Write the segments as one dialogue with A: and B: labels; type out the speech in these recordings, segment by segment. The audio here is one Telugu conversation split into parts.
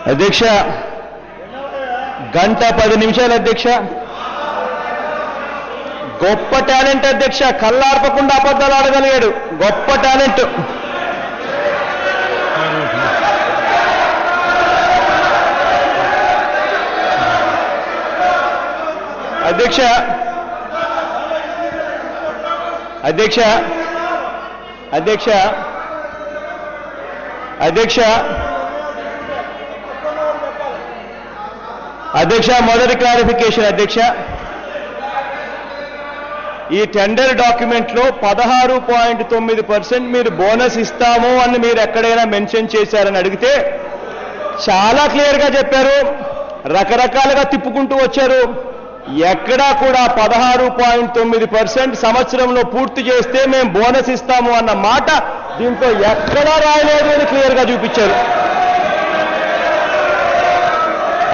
A: అధ్యక్ష గంట 10 నిమిషాలు అధ్యక్ష. గొప్ప టాలెంట్ అధ్యక్ష, కళ్ళార్పకుండా అబద్ధాలు ఆడగలిగాడు. గొప్ప టాలెంట్. అధ్యక్ష అధ్యక్ష అధ్యక్ష అధ్యక్ష అధ్యక్ష మొదటి క్లారిఫికేషన్ అధ్యక్ష, ఈ టెండర్ డాక్యుమెంట్ లో 16.9% మీరు బోనస్ ఇస్తాము అని మీరు ఎక్కడైనా మెన్షన్ చేశారని అడిగితే చాలా క్లియర్ గా చెప్పారు. రకరకాలుగా తిప్పుకుంటూ వచ్చారు. ఎక్కడా కూడా 16.9% సంవత్సరంలో పూర్తి చేస్తే మేము బోనస్ ఇస్తాము అన్న మాట దీంట్లో ఎక్కడా రాయలేదు అని క్లియర్ గా చూపించారు.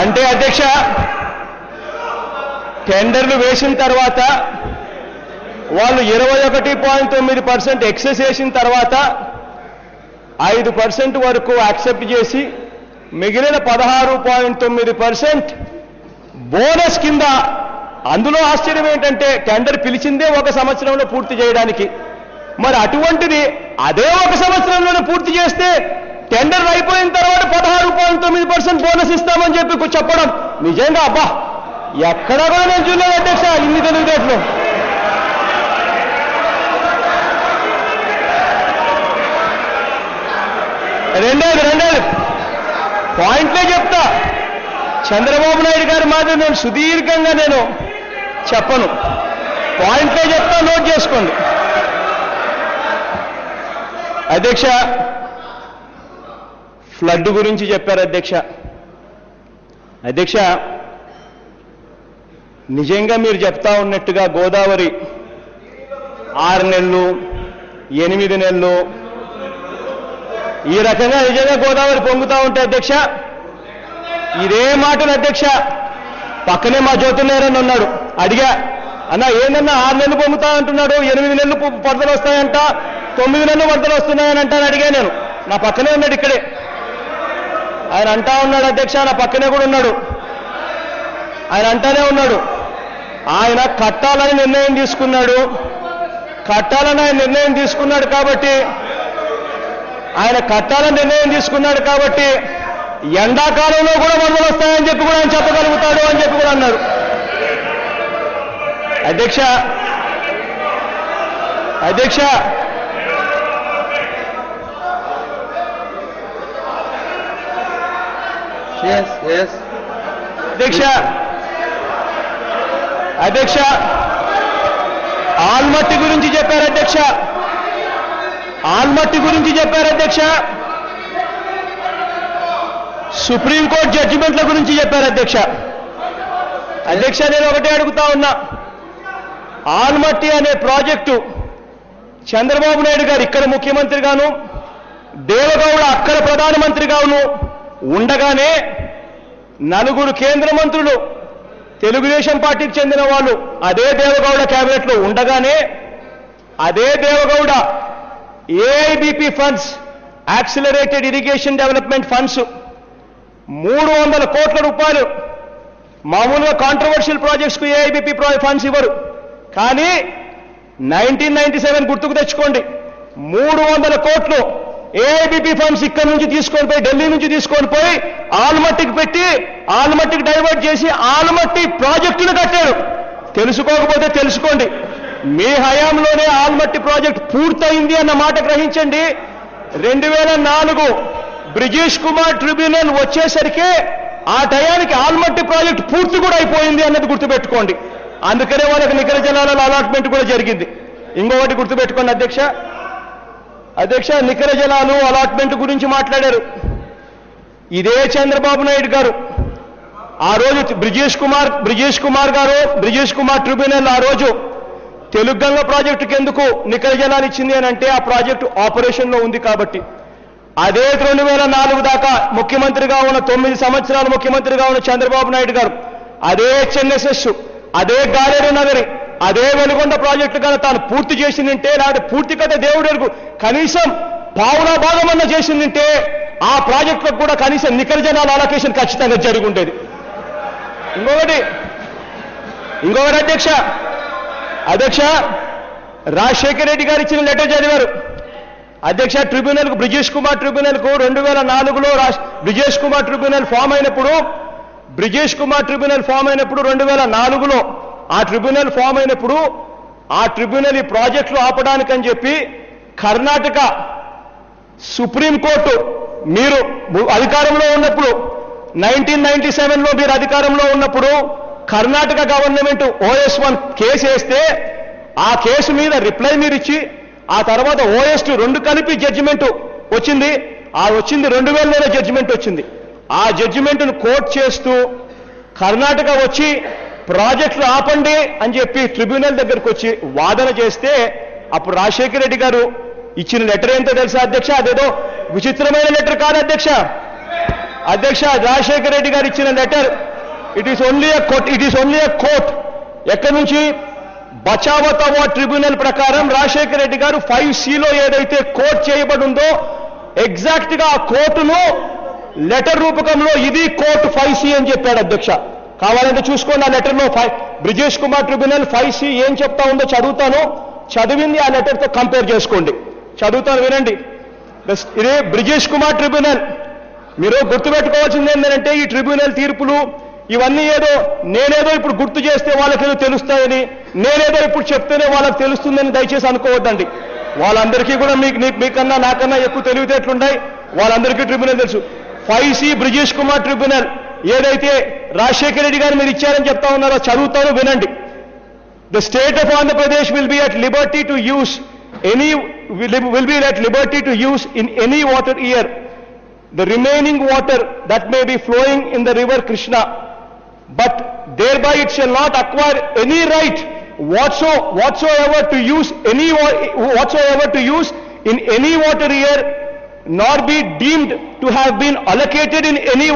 A: అంటే అధ్యక్ష, టెండర్లు వేసిన తర్వాత వాళ్ళు 21.9% ఎక్సెస్ వేసిన తర్వాత 5% వరకు యాక్సెప్ట్ చేసి మిగిలిన 16.9% బోనస్ కింద. అందులో ఆశ్చర్యం ఏంటంటే టెండర్ పిలిచిందే 1 సంవత్సరంలో పూర్తి చేయడానికి. మరి అటువంటిది అదే 1 సంవత్సరంలోనే పూర్తి చేస్తే టెండర్ అయిపోయిన తర్వాత 16.9% బోనస్ ఇస్తామని చెప్పి చెప్పడం నిజంగా అబ్బా ఎక్కడా కూడా నేను చూడలేదు అధ్యక్ష ఇన్ని తెలివితేటలు. రెండేది పాయింట్లే చెప్తా. చంద్రబాబు నాయుడు గారి మాదిరి నేను సుదీర్ఘంగా నేను చెప్పను, పాయింట్లే చెప్తా, నోట్ చేసుకోండి. అధ్యక్ష, ఫ్లడ్ గురించి చెప్పారు అధ్యక్ష. అధ్యక్ష, నిజంగా మీరు చెప్తా ఉన్నట్టుగా గోదావరి 6 నెలలు 8 నెలలు ఈ రకంగా నిజంగా గోదావరి పొంగుతా ఉంటే అధ్యక్ష, ఇదే మాటలు అధ్యక్ష పక్కనే మా జ్యోతిర్నారాయణ ఉన్నాడు. అడిగా, అన్న ఏందన్నా 6 నెలలు పొంగుతా అంటున్నాడు, 8 నెలలు వరదలు వస్తాయంట, 9 నెలలు వరదలు వస్తున్నాయని అంటాను. అడిగా నేను, నా పక్కనే ఉన్నాడు ఇక్కడే. ఆయన అంటా ఉన్నాడు అధ్యక్ష, నా పక్కనే కూడా ఉన్నాడు. ఆయన అంటానే ఉన్నాడు, ఆయన కట్టాలని నిర్ణయం తీసుకున్నాడు. కట్టాలని ఆయన నిర్ణయం తీసుకున్నాడు కాబట్టి ఎండాకాలంలో కూడా వరదలు వస్తాయని చెప్పి కూడా ఆయన చెప్పగలుగుతాడు అని చెప్పి కూడా అన్నారు. అధ్యక్ష అధ్యక్ష అధ్యక్ష అధ్యక్ష ఆల్మట్టి గురించి చెప్పారు అధ్యక్ష. ఆల్మట్టి గురించి చెప్పారు అధ్యక్ష. సుప్రీంకోర్టు జడ్జిమెంట్ల గురించి చెప్పారు అధ్యక్ష. అధ్యక్ష, నేను ఒకటే అడుగుతా ఉన్నా, ఆల్మట్టి అనే ప్రాజెక్టు చంద్రబాబు నాయుడు గారు ఇక్కడ ముఖ్యమంత్రిగాను, దేవగౌడ అక్కడ ప్రధానమంత్రిగాను ఉండగానే 4 కేంద్ర మంత్రులు తెలుగుదేశం పార్టీకి చెందిన వాళ్ళు అదే దేవగౌడ క్యాబినెట్లో ఉండగానే అదే Deve Gowda AIBP funds, accelerated irrigation development funds 300 కోట్ల రూపాయలు. మామూలుగా కాంట్రవర్షియల్ ప్రాజెక్ట్స్కు ఏఐబిపి ఫండ్స్ ఇవ్వరు, కానీ 1997 గుర్తుకు తెచ్చుకోండి, 300 కోట్లు ఏఐబిపి ఫండ్స్ ఇక్కడ నుంచి తీసుకొని పోయి, ఢిల్లీ నుంచి తీసుకొని పోయి ఆల్మట్టికి పెట్టి, ఆల్మట్టికి డైవర్ట్ చేసి ఆల్మట్టి ప్రాజెక్టును కట్టారు. తెలుసుకోకపోతే తెలుసుకోండి. మీ హయాంలోనే ఆల్మట్టి ప్రాజెక్ట్ పూర్తయింది అన్న మాట గ్రహించండి. 2004 బ్రిజేష్ కుమార్ ట్రిబ్యునల్ వచ్చేసరికి ఆ టయానికి ఆల్మట్టి ప్రాజెక్ట్ పూర్తి కూడా అయిపోయింది అన్నది గుర్తుపెట్టుకోండి. అందుకనే వాళ్ళకి నికర జలాల అలాట్మెంట్ కూడా జరిగింది. ఇంకొకటి గుర్తుపెట్టుకోండి అధ్యక్ష. అధ్యక్ష, నికర జలాలు అలాట్మెంట్ గురించి మాట్లాడారు. ఇదే చంద్రబాబు నాయుడు గారు ఆ రోజు బ్రిజేష్ కుమార్ ట్రిబ్యునల్ ఆ రోజు తెలుగంగ ప్రాజెక్టుకి ఎందుకు నికర జలాలు ఇచ్చింది అని అంటే ఆ ప్రాజెక్టు ఆపరేషన్లో ఉంది కాబట్టి. అదే 2004 దాకా ముఖ్యమంత్రిగా ఉన్న 9 సంవత్సరాలు ముఖ్యమంత్రిగా ఉన్న చంద్రబాబు నాయుడు గారు అదే చెన్నెసెస్, అదే గాలేరు నగరి, అదే వెలుగొండ ప్రాజెక్టు కన్నా తాను పూర్తి చేసిందంటే, లేకపోతే పూర్తి కథ దేవుడు కనీసం పావులా భాగమన్నా చేసిందంటే ఆ ప్రాజెక్టులకు కూడా కనీసం నికర జనాల అలొకేషన్ ఖచ్చితంగా జరిగి ఉండేది. ఇంకొకటి అధ్యక్ష రాజశేఖర రెడ్డి గారు ఇచ్చిన లెటర్ చదివారు అధ్యక్ష. ట్రిబ్యునల్కు బ్రిజేష్ కుమార్ ట్రిబ్యునల్కు 2004లో బ్రిజేష్ కుమార్ ట్రిబ్యునల్ ఫామ్ అయినప్పుడు 2004లో ఆ ట్రిబ్యునల్ ఫామ్ అయినప్పుడు ఆ ట్రిబ్యునల్ ఈ ప్రాజెక్టులు ఆపడానికని చెప్పి కర్ణాటక సుప్రీంకోర్టు మీరు అధికారంలో ఉన్నప్పుడు 1997లో మీరు అధికారంలో ఉన్నప్పుడు కర్ణాటక గవర్నమెంట్ OS1 కేసు వేస్తే ఆ కేసు మీద రిప్లై మీరు ఇచ్చి ఆ తర్వాత OS2 రెండు కలిపి జడ్జిమెంట్ వచ్చింది. ఆ వచ్చింది 2000లోనే జడ్జిమెంట్ వచ్చింది. ఆ జడ్జిమెంట్ను కోట్ చేస్తూ కర్ణాటక వచ్చి ప్రాజెక్టులు ఆపండి అని చెప్పి ట్రిబ్యునల్ దగ్గరకు వచ్చి వాదన చేస్తే అప్పుడు రాజశేఖర రెడ్డి గారు ఇచ్చిన లెటర్ ఏంటో తెలుసా అధ్యక్ష? అదేదో విచిత్రమైన లెటర్ కాదు అధ్యక్ష. రాజశేఖర రెడ్డి గారు ఇచ్చిన letter it is only a quote. ఎక్కడి నుంచి? బచావత్ అవార్డ్ ట్రిబ్యునల్ ప్రకారం రాజశేఖర రెడ్డి గారు 5Cలో ఏదైతే కోట్ చేయబడి ఉందో ఎగ్జాక్ట్ గా ఆ కోర్టును లెటర్ రూపకంలో ఇది కోర్టు 5C అని చెప్పాడు అధ్యక్ష. కావాలంటే చూసుకోండి ఆ లెటర్లో బ్రిజేష్ కుమార్ ట్రిబ్యునల్ 5C ఏం చెప్తా ఉందో చదువుతాను. చదివింది ఆ లెటర్తో కంపేర్ చేసుకోండి. చదువుతాను వినండి. ఇదే బ్రిజేష్ కుమార్ ట్రిబ్యునల్. మీరు గుర్తుపెట్టుకోవాల్సింది ఏంటంటే ఈ ట్రిబ్యునల్ తీర్పులు ఇవన్నీ నేనేదో ఇప్పుడు గుర్తు చేస్తే వాళ్ళకేదో తెలుస్తాయని, నేనేదో ఇప్పుడు చెప్తేనే వాళ్ళకి తెలుస్తుందని దయచేసి అనుకోవద్దండి. వాళ్ళందరికీ కూడా మీకన్నా నాకన్నా ఎక్కువ తెలివితేటలుంటాయి. వాళ్ళందరికీ ట్రిబ్యునల్ తెలుసు. 5C బ్రిజేష్ కుమార్ ట్రిబ్యునల్ ఏదైతే రాజశేఖర రెడ్డి గారు మీరు ఇచ్చారని చెప్తా ఉన్నారో చదువుతాను వినండి. The state of Andhra Pradesh will be at liberty to use in any water year the remaining water that may be flowing in the river Krishna, but thereby it shall not acquire any right whatsoever to use in any water year, nor be deemed to have been allocated in any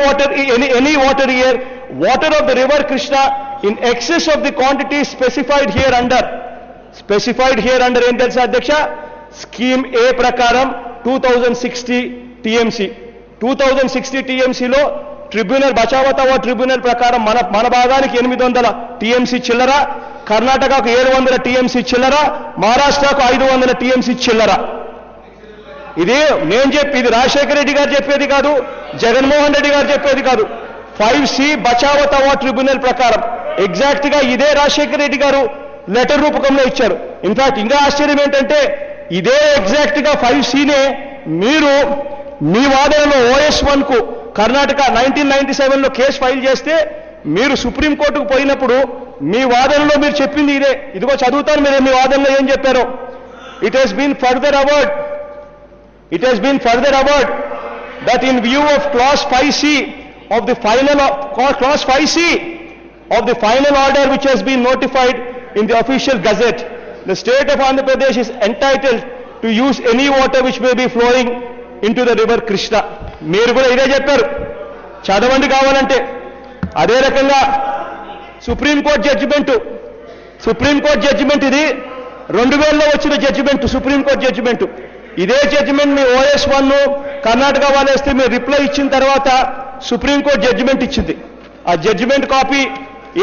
A: water year water of the river Krishna in excess of the quantity specified here under ఏం తెలుసా అధ్యక్ష? స్కీమ్ A ప్రకారం 2060 TMC 2060 TMCలో ట్రిబ్యునల్ బచావత్ అవార్డ్ ట్రిబ్యునల్ ప్రకారం మన భాగానికి 800 TMC చిల్లర, కర్ణాటకకు 700 TMC చిల్లర, మహారాష్ట్రకు 500 TMC చిల్లర. ఇది ఇది రాజశేఖర రెడ్డి గారు చెప్పేది కాదు, జగన్మోహన్ రెడ్డి గారు చెప్పేది కాదు. 5C బచావత్ అవార్డ్ ట్రిబ్యునల్ ప్రకారం ఎగ్జాక్ట్ గా ఇదే రాజశేఖర రెడ్డి గారు లెటర్ రూపకంలో ఇచ్చారు. ఇన్ఫాక్ట్ ఇంకా ఆశ్చర్యం ఏంటంటే ఇదే ఎగ్జాక్ట్ గా 5Cనే మీరు మీ వాదనలో OS1 కు కర్ణాటక 1997లో కేసు ఫైల్ చేస్తే మీరు సుప్రీంకోర్టుకు పోయినప్పుడు మీ వాదనలో మీరు చెప్పింది ఇదే. ఇదిగో చదువుతాను మీరు మీ వాదనలో ఏం చెప్పారో. It has been further averred that in view of clause 5C of the final order which has been notified in the official gazette, the state of Andhra Pradesh is entitled to use any water which may be flowing into the river Krishna. మీరు కూడా ఇదే చెప్పారు, చదవండి కావాలంటే. అదే రకంగా సుప్రీంకోర్టు జడ్జిమెంట్ ఇది 2000లో వచ్చిన జడ్జిమెంట్, సుప్రీంకోర్టు జడ్జిమెంట్. ఇదే జడ్జిమెంట్ మీ OS1 కర్ణాటక వాళ్ళేస్తే మీరు రిప్లై ఇచ్చిన తర్వాత సుప్రీంకోర్టు జడ్జిమెంట్ ఇచ్చింది. ఆ జడ్జిమెంట్ కాపీ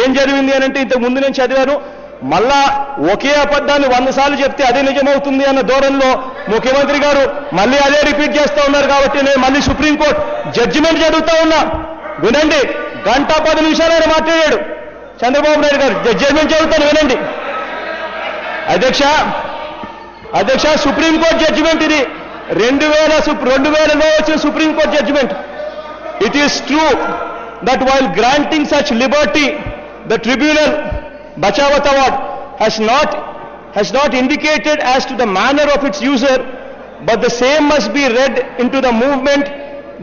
A: ఏం జరిగింది అని అంటే ఇంతకు ముందు నేను చదివాను. మళ్ళా ఒకే అబద్ధాన్ని 100 సార్లు చెప్తే అదే నిజమవుతుంది అన్న ధోరణిలో ముఖ్యమంత్రి గారు మళ్ళీ అదే రిపీట్ చేస్తా ఉన్నారు. కాబట్టి నేను మళ్ళీ సుప్రీంకోర్టు జడ్జిమెంట్ చదువుతా ఉన్నా వినండి. 1 గంట 10 నిమిషాలు ఆయన మాట్లాడాడు చంద్రబాబు నాయుడు గారు. జడ్జిమెంట్ చదువుతాను వినండి అధ్యక్ష. సుప్రీంకోర్టు జడ్జిమెంట్ ఇది 2000లో వచ్చిన supreme court judgement. It is true that while granting such liberty, the tribunal Bachawat Award has not indicated as to the manner of its user, but the same must be read into the movement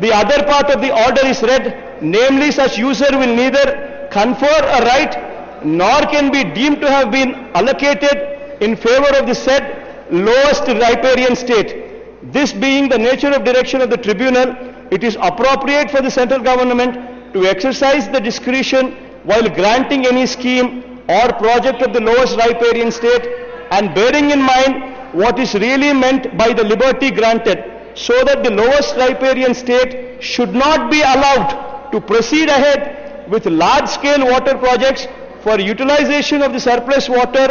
A: the other part of the order is read, namely such user will neither confer a right nor can be deemed to have been allocated in favor of the said lowest riparian state. This being the nature of direction of the tribunal, it is appropriate for the central government to exercise the discretion while granting any scheme or project of the lowest riparian state, and bearing in mind what is really meant by the liberty granted, so that the lowest riparian state should not be allowed to proceed ahead with large-scale water projects for utilization of the surplus water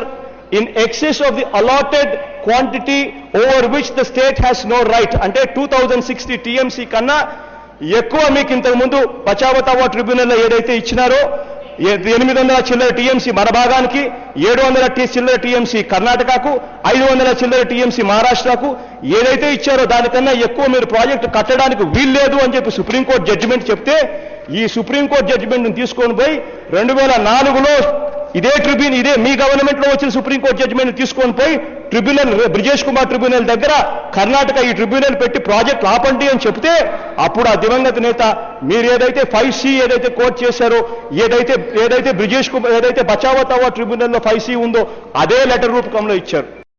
A: in excess of the allotted quantity over which the state has no right. అంటే 2060 TMC కన్నా ఎక్కువ మీకు ఇంతకు ముందు బచావతావా ట్రిబ్యునల్లో ఏదైతే ఇచ్చినారో 800 చిల్లర టీఎంసీ మన భాగానికి, 700 చిల్లర టీఎంసీ కర్ణాటకకు, 500 చిల్లర టీఎంసీ మహారాష్ట్రకు ఏదైతే ఇచ్చారో దానికన్నా ఎక్కువ మీరు ప్రాజెక్టు కట్టడానికి వీల్లేదు అని చెప్పి సుప్రీంకోర్టు జడ్జిమెంట్ చెప్తే, ఈ సుప్రీంకోర్టు జడ్జిమెంట్ని తీసుకొని పోయి 2004లో ఇదే మీ గవర్నమెంట్లో వచ్చిన సుప్రీంకోర్టు జడ్జిమెంట్ తీసుకొని పోయి ట్రిబ్యునల్, బ్రిజేష్ కుమార్ ట్రిబ్యునల్ దగ్గర కర్ణాటక ఈ ట్రిబ్యునల్ పెట్టి ప్రాజెక్ట్ ఆపండి అని చెప్తే, అప్పుడు ఆ దివంగత నేత మీరు ఏదైతే 5C ఏదైతే కోర్టు చేశారో, ఏదైతే బ్రిజేష్ కుమార్ ఏదైతే బచావతావా ట్రిబ్యునల్లో 5C ఉందో అదే లెటర్ రూపకంలో ఇచ్చారు.